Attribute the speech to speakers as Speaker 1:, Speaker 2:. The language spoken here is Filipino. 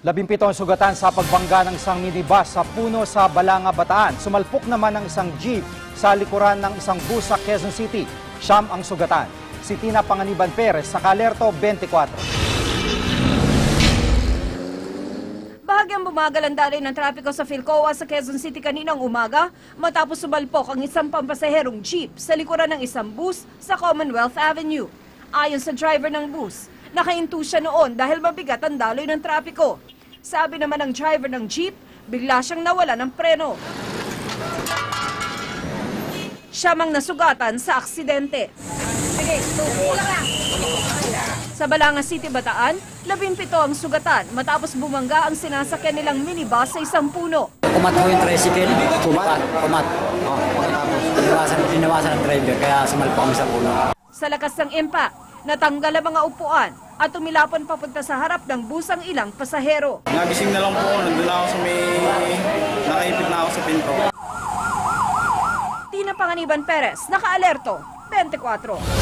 Speaker 1: 17 ang sugatan sa pagbangga ng isang minibus sa puno sa Balanga, Bataan. Sumalpok naman ang isang jeep sa likuran ng isang bus sa Quezon City. 9 ang sugatan. Si Tina Panganiban Perez sa Kalerto 24.
Speaker 2: Bahagyang bumagal ang daloy ng trapiko sa Philcoa sa Quezon City kaninang umaga matapos sumalpok ang isang pampasaherong jeep sa likuran ng isang bus sa Commonwealth Avenue. Ayon sa driver ng bus, nakahinto siya noon dahil mabigat ang daloy ng trapiko. Sabi naman ng driver ng jeep, bigla siyang nawala ng preno. Siya mang nasugatan sa aksidente. Sa Balanga City, Bataan, 17 ang sugatan matapos bumangga ang sinasakyan nilang minibus sa isang puno.
Speaker 3: Kumat ho yung tricycle. Kumat. Pinawasan ng driver kaya sumalpok kami sa puno.
Speaker 2: Sa lakas ng impact, natanggal ang mga upuan at tumilapon papunta sa harap ng bus ang ilang pasahero.
Speaker 4: Nagising na lang po ako, nandun ako sa nakaipit na ako sa pinto.
Speaker 2: Tina Panganiban Perez, Nakaalerto, 24.